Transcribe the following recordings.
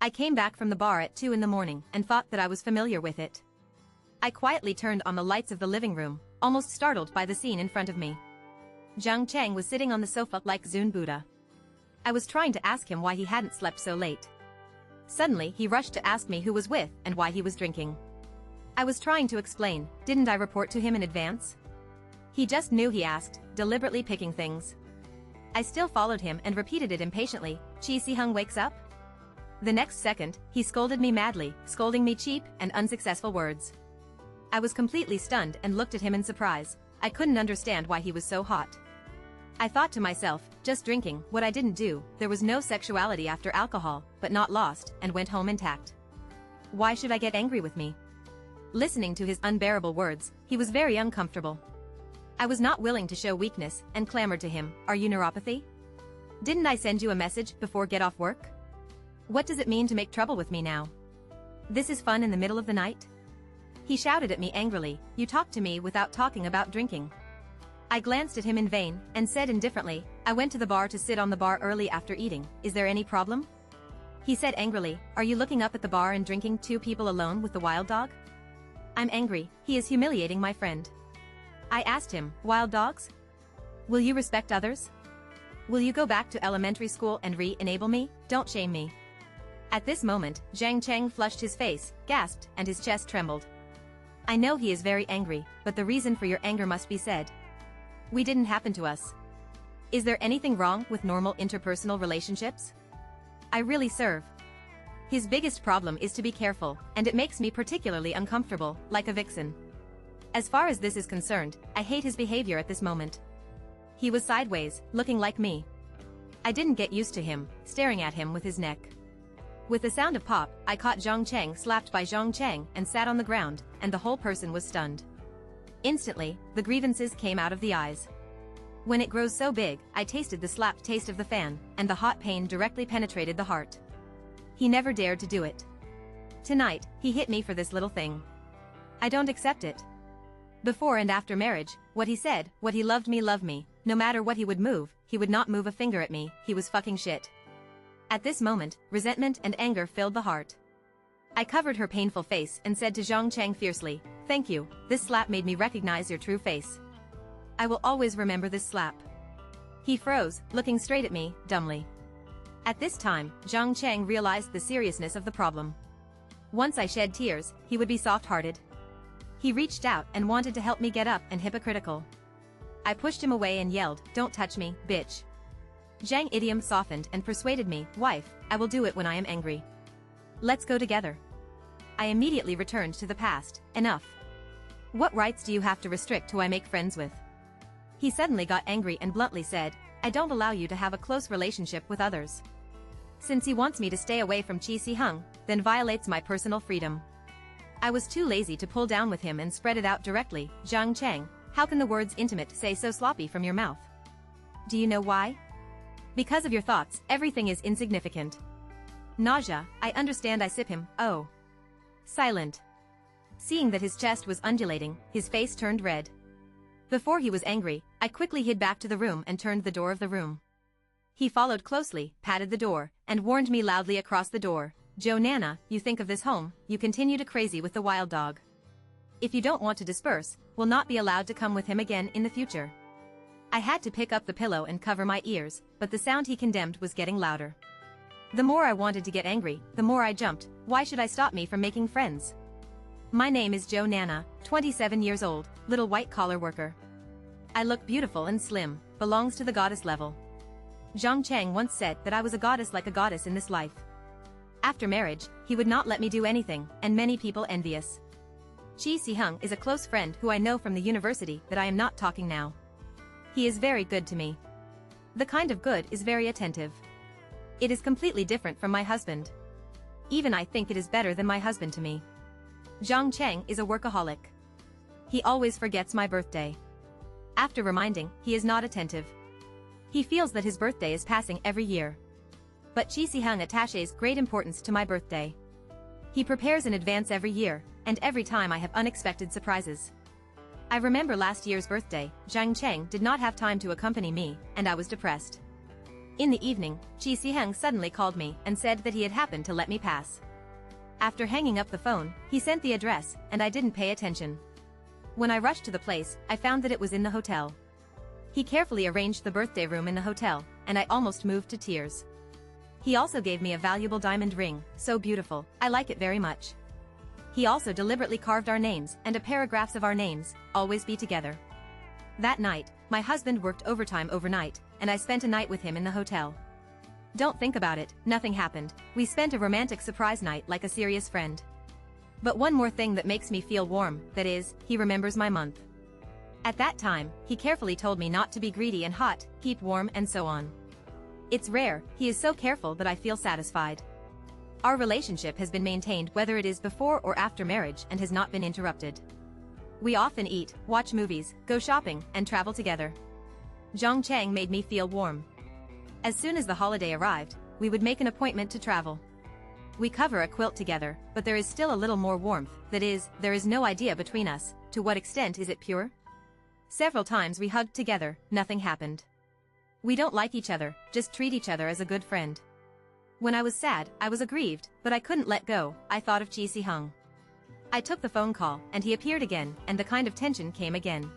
I came back from the bar at 2 in the morning and thought that I was familiar with it. I quietly turned on the lights of the living room, almost startled by the scene in front of me. Jiang Cheng was sitting on the sofa like Zun Buddha. I was trying to ask him why he hadn't slept so late. Suddenly he rushed to ask me who was with and why he was drinking. I was trying to explain, didn't I report to him in advance? He just knew, he asked, deliberately picking things. I still followed him and repeated it impatiently, Qi Siheng wakes up? The next second, he scolded me madly, scolding me cheap and unsuccessful words. I was completely stunned and looked at him in surprise. I couldn't understand why he was so hot. I thought to myself, just drinking, what I didn't do, there was no sexuality after alcohol, but not lost, and went home intact. Why should I get angry with me? Listening to his unbearable words, he was very uncomfortable. I was not willing to show weakness and clamored to him, are you neuropathy? Didn't I send you a message before get off work? What does it mean to make trouble with me now? This is fun in the middle of the night? He shouted at me angrily, you talk to me without talking about drinking. I glanced at him in vain and said indifferently, I went to the bar to sit on the bar early after eating, is there any problem? He said angrily, are you looking up at the bar and drinking 2 people alone with the wild dog? I'm angry, he is humiliating my friend. I asked him, wild dogs? Will you respect others? Will you go back to elementary school and re-enable me? Don't shame me. At this moment, Jiang Cheng flushed his face, gasped, and his chest trembled. I know he is very angry, but the reason for your anger must be said. We didn't happen to us. Is there anything wrong with normal interpersonal relationships? I really serve. His biggest problem is to be careful, and it makes me particularly uncomfortable, like a vixen. As far as this is concerned, I hate his behavior at this moment. He was sideways, looking like me. I didn't get used to him, staring at him with his neck. With the sound of pop, I caught Jiang Cheng slapped by Jiang Cheng and sat on the ground, and the whole person was stunned. Instantly, the grievances came out of the eyes. When it grows so big, I tasted the slapped taste of the fan, and the hot pain directly penetrated the heart. He never dared to do it. Tonight, he hit me for this little thing. I don't accept it. Before and after marriage, what he said, what he loved me, no matter what he would move, he would not move a finger at me, he was fucking shit. At this moment, resentment and anger filled the heart. I covered her painful face and said to Jiang Cheng fiercely, thank you, this slap made me recognize your true face. I will always remember this slap. He froze, looking straight at me, dumbly. At this time, Jiang Cheng realized the seriousness of the problem. Once I shed tears, he would be soft-hearted. He reached out and wanted to help me get up and hypocritical. I pushed him away and yelled, don't touch me, bitch. Jiang idiom softened and persuaded me, wife, I will do it when I am angry. Let's go together. I immediately returned to the past, enough. What rights do you have to restrict who I make friends with? He suddenly got angry and bluntly said, I don't allow you to have a close relationship with others. Since he wants me to stay away from Qi Siheng, then violates my personal freedom. I was too lazy to pull down with him and spread it out directly, Jiang Cheng, how can the words intimate say so sloppy from your mouth? Do you know why? Because of your thoughts, everything is insignificant. Nausea, I understand I sip him, oh. Silent. Seeing that his chest was undulating, his face turned red. Before he was angry, I quickly hid back to the room and turned the door of the room. He followed closely, patted the door, and warned me loudly across the door, Joe Nana, you think of this home, you continue to crazy with the wild dog. If you don't want to disperse, will not be allowed to come with him again in the future. I had to pick up the pillow and cover my ears, but the sound he condemned was getting louder. The more I wanted to get angry, the more I jumped, why should I stop me from making friends? My name is Joe Nana, 27 years old, little white-collar worker. I look beautiful and slim, belongs to the goddess level. Jiang Cheng once said that I was a goddess like a goddess in this life. After marriage, he would not let me do anything, and many people envious. Qi Siheng is a close friend who I know from the university that I am not talking now. He is very good to me. The kind of good is very attentive. It is completely different from my husband. Even I think it is better than my husband to me. Jiang Cheng is a workaholic. He always forgets my birthday. After reminding, he is not attentive. He feels that his birthday is passing every year. But Qi Siheng attaches great importance to my birthday. He prepares in advance every year, and every time I have unexpected surprises. I remember last year's birthday, Jiang Cheng did not have time to accompany me, and I was depressed. In the evening, Chi Si-hung suddenly called me and said that he had happened to let me pass. After hanging up the phone, he sent the address, and I didn't pay attention. When I rushed to the place, I found that it was in the hotel. He carefully arranged the birthday room in the hotel, and I almost moved to tears. He also gave me a valuable diamond ring, so beautiful, I like it very much. He also deliberately carved our names and a paragraphs of our names, always be together. That night, my husband worked overtime overnight, and I spent a night with him in the hotel. Don't think about it, nothing happened. We spent a romantic surprise night like a serious friend. But one more thing that makes me feel warm, that is, he remembers my month. At that time, he carefully told me not to be greedy and hot, keep warm and so on. It's rare, he is so careful that I feel satisfied. Our relationship has been maintained whether it is before or after marriage and has not been interrupted. We often eat, watch movies, go shopping, and travel together. Zhang Cheng made me feel warm. As soon as the holiday arrived, we would make an appointment to travel. We cover a quilt together, but there is still a little more warmth, that is, there is no idea between us. To what extent is it pure? Several times we hugged together, nothing happened. We don't like each other, just treat each other as a good friend. When I was sad, I was aggrieved, but I couldn't let go. I thought of Chi Si-hung. I took the phone call, and he appeared again, and the kind of tension came again.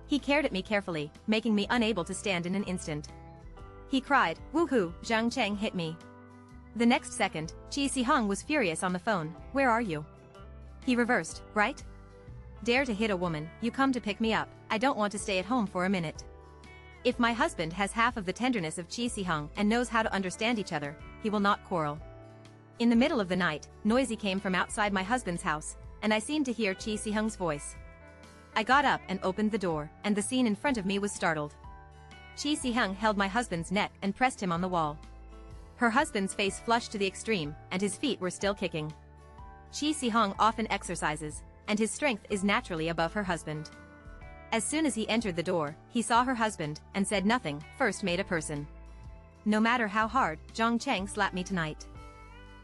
He cared at me carefully, making me unable to stand in an instant. He cried, "Woohoo, Zhang Cheng hit me." The next second, Chi Si-hung was furious on the phone, "Where are you?" He reversed, "Right? Dare to hit a woman, you come to pick me up, I don't want to stay at home for a minute." If my husband has half of the tenderness of Chi Si-hung and knows how to understand each other, he will not quarrel. In the middle of the night, noisy came from outside my husband's house, and I seemed to hear Chi Si-hung's voice. I got up and opened the door, and the scene in front of me was startled. Chi Si-hung held my husband's neck and pressed him on the wall. Her husband's face flushed to the extreme, and his feet were still kicking. Chi Si-hung often exercises, and his strength is naturally above her husband. As soon as he entered the door, he saw her husband, and said nothing, first made a person. No matter how hard, Zhang Cheng slapped me tonight.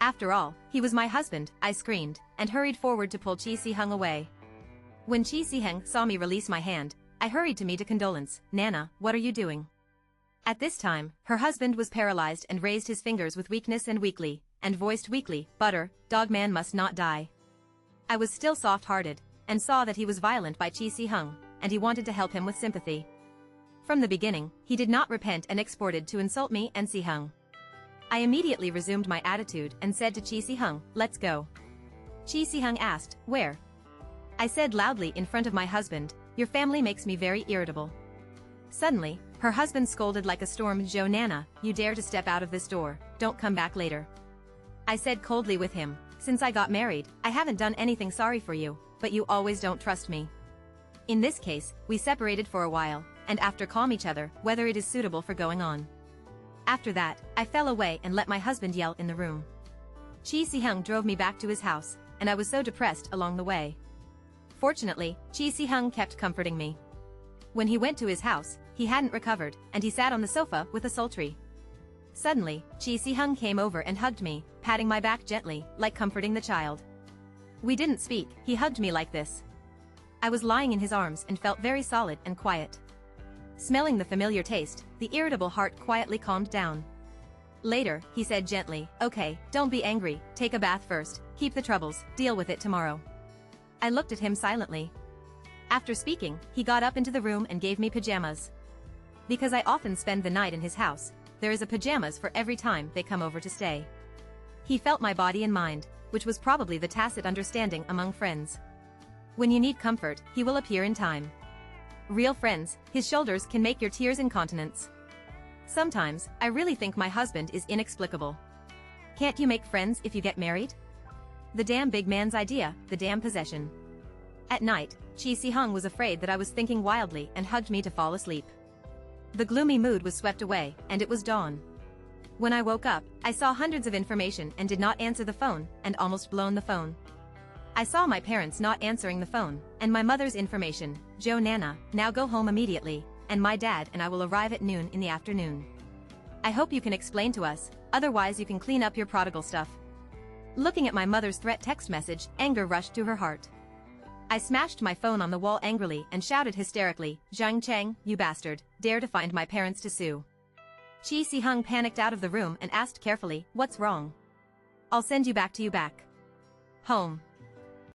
After all, he was my husband, I screamed, and hurried forward to pull Chi Si-hung away. When Chi Si-hung saw me release my hand, I hurried to meet a condolence, "Nana, what are you doing?" At this time, her husband was paralyzed and raised his fingers with weakness and weakly, and voiced weakly, "Butter, dog man must not die." I was still soft-hearted, and saw that he was violent by Chi Si-hung, and he wanted to help him with sympathy. From the beginning, he did not repent and exported to insult me and Si-hung. I immediately resumed my attitude and said to Chi Si-hung, "Let's go." Chi Si-hung asked, "Where?" I said loudly in front of my husband, "Your family makes me very irritable." Suddenly, her husband scolded like a storm, "Jo Nana, you dare to step out of this door, don't come back later." I said coldly with him, "Since I got married, I haven't done anything sorry for you, but you always don't trust me." In this case, we separated for a while, and after calm each other, whether it is suitable for going on. After that, I fell away and let my husband yell in the room. Chi Si-hung drove me back to his house, and I was so depressed along the way. Fortunately, Chi Si-hung kept comforting me. When he went to his house, he hadn't recovered, and he sat on the sofa with a sultry. Suddenly, Chi Si-hung came over and hugged me, patting my back gently, like comforting the child. We didn't speak, he hugged me like this. I was lying in his arms and felt very solid and quiet. Smelling the familiar taste, the irritable heart quietly calmed down. Later, he said gently, "Okay, don't be angry, take a bath first, keep the troubles, deal with it tomorrow." I looked at him silently. After speaking, he got up into the room and gave me pajamas. Because I often spend the night in his house, there is a pajamas for every time they come over to stay. He felt my body and mind, which was probably the tacit understanding among friends. When you need comfort, he will appear in time. Real friends, his shoulders can make your tears incontinence. Sometimes, I really think my husband is inexplicable. Can't you make friends if you get married? The damn big man's idea, the damn possession. At night, Chi Si-hung was afraid that I was thinking wildly and hugged me to fall asleep. The gloomy mood was swept away, and it was dawn. When I woke up, I saw hundreds of information and did not answer the phone, and almost blown the phone. I saw my parents not answering the phone, and my mother's information, "Jo Nana, now go home immediately, and my dad and I will arrive at noon in the afternoon. I hope you can explain to us, otherwise you can clean up your prodigal stuff." Looking at my mother's threat text message, anger rushed to her heart. I smashed my phone on the wall angrily and shouted hysterically, "Zhang Cheng, you bastard, dare to find my parents to sue." Chi Si-hung panicked out of the room and asked carefully, "What's wrong?" "I'll send you back to you back home."